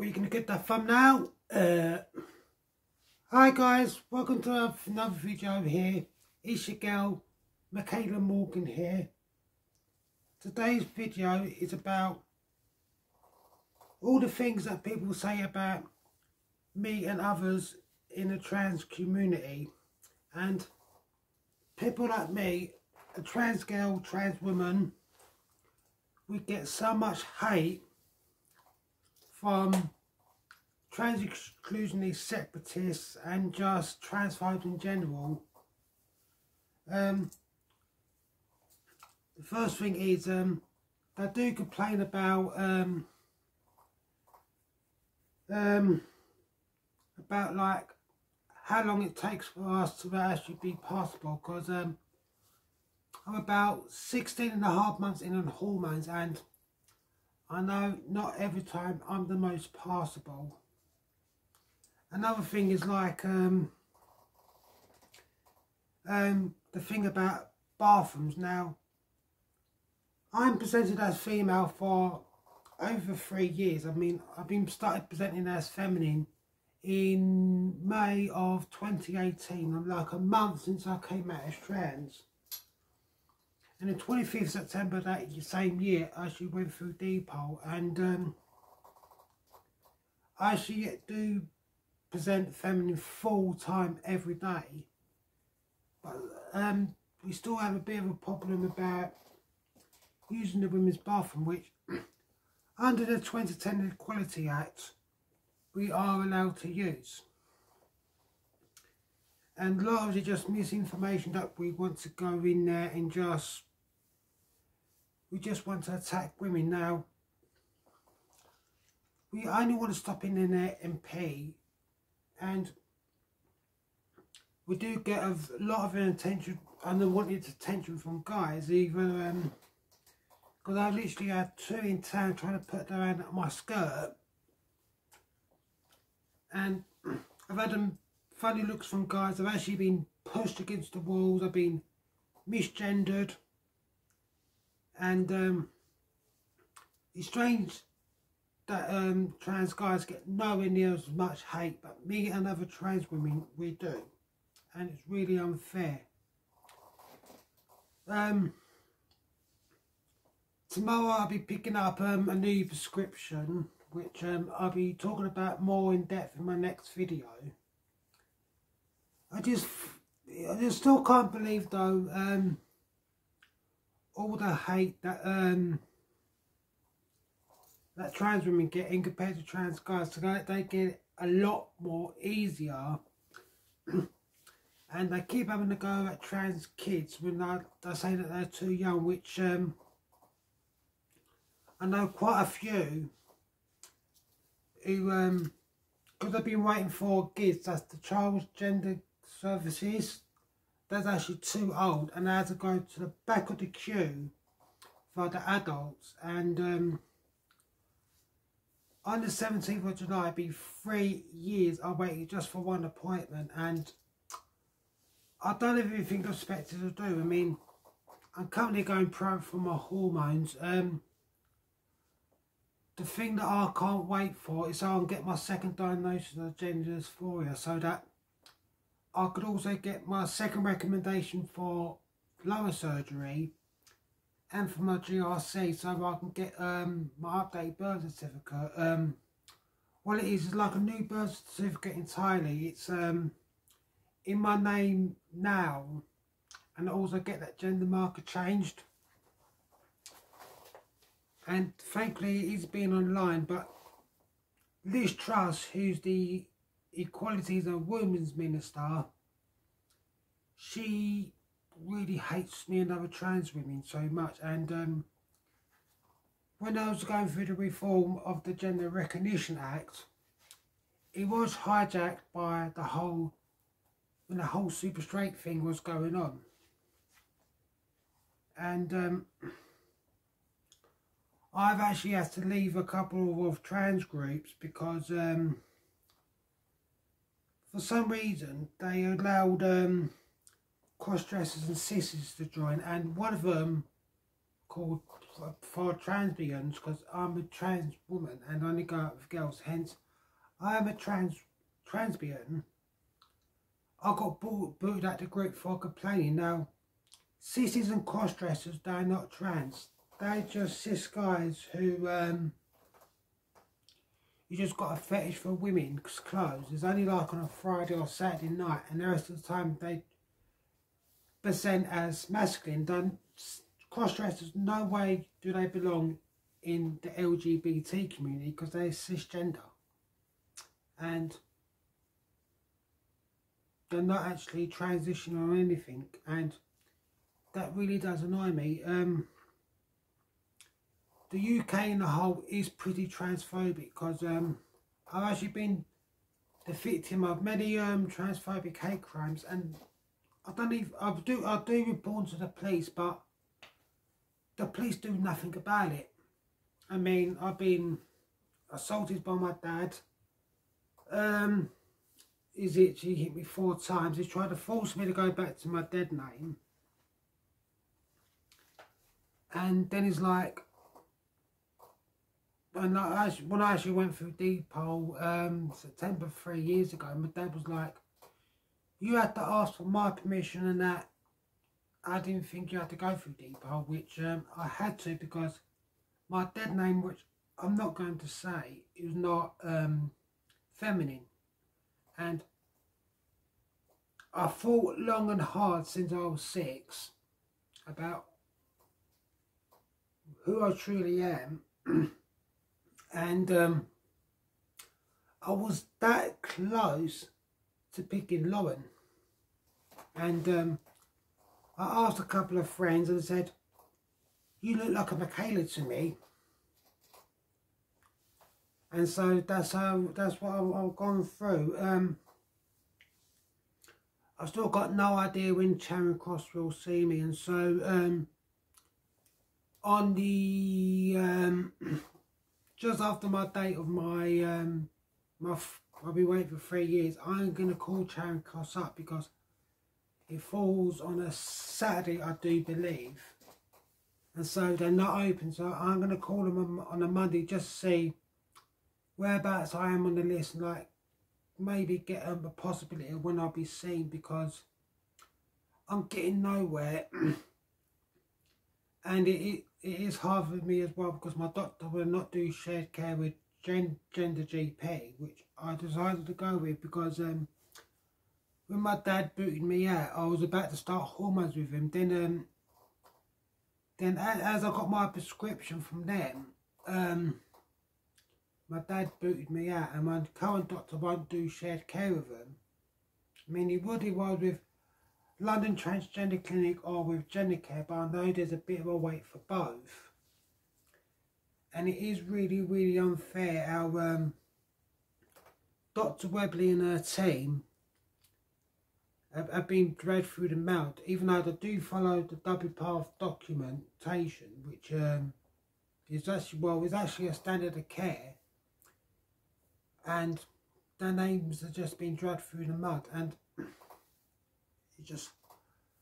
Well, you can get that thumbnail. Hi guys, welcome to another video here. It's your girl, Michaela Morgan here. Today's video is about all the things that people say about me and others in the trans community. And people like me, a trans girl, trans woman, we get so much hate from trans exclusionary separatists and just transphobes in general. The first thing is they do complain about like how long it takes for us to actually be passable, because I'm about 16.5 months in on hormones, and I know not every time I'm the most passable. Another thing is like the thing about bathrooms. Now, I'm presented as female for over 3 years. I mean, I've been started presenting as feminine in May of 2018. I'm like a month since I came out as trans. And the 25th September that same year, I actually went through depot, and I actually do present feminine full time every day. But we still have a bit of a problem about using the women's bathroom, which under the 2010 Equality Act we are allowed to use. And a lot of it just misinformation that we want to go in there and we just want to attack women. Now, we only want to stop in there MP, and we do get a lot of attention, unwanted attention from guys, either because I literally had 2 in town trying to put their hand up my skirt, and I've had funny looks from guys. I've actually been pushed against the walls, I've been misgendered, and it's strange that trans guys get nowhere near as much hate, but me and other trans women, we do, and it's really unfair. Tomorrow I'll be picking up a new prescription, which I'll be talking about more in depth in my next video. I just still can't believe though all the hate that that trans women get in compared to trans guys. So they get it a lot more easier, and they keep having to go at trans kids when they say that they're too young, which I know quite a few who, because I've been waiting for GIDS, that's the Child Gender Services, that's actually too old, and I had to go to the back of the queue for the adults. And on the 17th of July, it'll be 3 years I waited just for one appointment, and I've done everything I'm expected to do. I mean, I'm currently going pro for my hormones. The thing that I can't wait for is so I can get my second diagnosis of gender dysphoria, so that I could also get my second recommendation for lower surgery and for my GRC, so I can get my updated birth certificate. What it is like a new birth certificate entirely. It's in my name now, and also get that gender marker changed. And thankfully it's been online, but Liz Truss, who's the Equalities and Women's Minister, she really hates me and other trans women so much. And when I was going through the reform of the Gender Recognition Act, it was hijacked by when the whole super straight thing was going on. And I've actually had to leave a couple of trans groups because for some reason they allowed cross-dressers and cis to join, and one of them, called for transbians, because I'm a trans woman and I only go out with girls, hence I am a transbian. I got booted out the group for complaining. Now, sissies and cross-dressers, they're not trans. They're just cis guys who, you just got a fetish for women's clothes. It's only like on a Friday or Saturday night, and the rest of the time they present as masculine. Then cross-dressers, no way do they belong in the LGBT community because they're cisgender. And they're not actually transitioning or anything, and that really does annoy me. The UK in the whole is pretty transphobic, because I've actually been the victim of many transphobic hate crimes, and I do report to the police, but the police do nothing about it. I mean, I've been assaulted by my dad. He hit me 4 times. He's tried to force me to go back to my dead name. And then he's like, when I actually went through Depot September 3 years ago, my dad was like, you had to ask for my permission and that. I didn't think you had to go through Depot, which I had to, because my dead name, which I'm not going to say, is not feminine. And I thought long and hard since I was 6 about who I truly am. And I was that close to picking Lauren. And I asked a couple of friends and said, you look like a Michaela to me. And so that's what I've gone through. I've still got no idea when Charing Cross will see me, and so on the just after my date of my I'll be waiting for 3 years, I'm gonna call Charing Cross up, because it falls on a Saturday, I do believe, and so they're not open. So I'm gonna call them on a Monday just to see whereabouts I am on the list, and like maybe get a possibility of when I'll be seen, because I'm getting nowhere. And it is hard for me as well, because my doctor will not do shared care with gender GP, which I decided to go with, because when my dad booted me out, I was about to start hormones with him. Then as I got my prescription from them, my dad booted me out, and my current doctor won't do shared care with him. I mean, he would if I was with London Transgender Clinic or with Gender Care, but I know there's a bit of a wait for both. And it is really, really unfair how Dr. Webley and her team have been dragged through the mud, even though they do follow the double path documentation, which is actually a standard of care. And their names have just been dragged through the mud, and it's just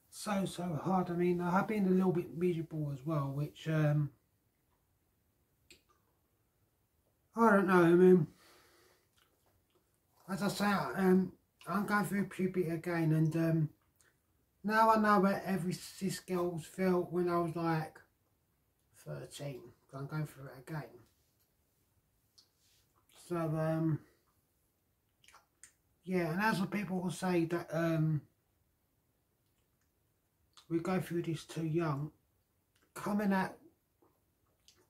so hard. I mean, I have been a little bit miserable as well, which I don't know. I mean, as I say, I'm going through puberty again, and now I know where every cis girls felt when I was like 13. I'm going through it again. So, yeah, and as the people will say that we go through this too young, coming out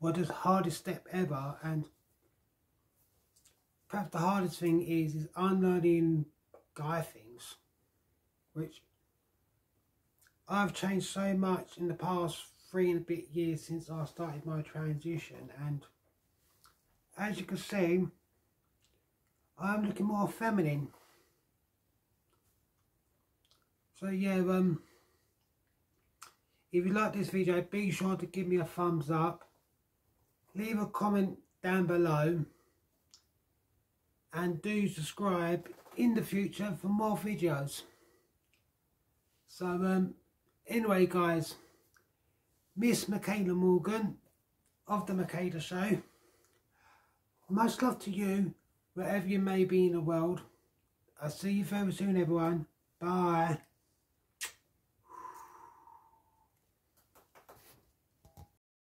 was the hardest step ever, and perhaps the hardest thing is unlearning guy things, which I've changed so much in the past 3 and a bit years since I started my transition, and as you can see, I'm looking more feminine. So yeah, if you like this video, be sure to give me a thumbs up, leave a comment down below, and do subscribe in the future for more videos. So anyway guys, Miss Michaela Morgan of the Michaela Show. Much love to you, wherever you may be in the world. I'll see you very soon, everyone. Bye.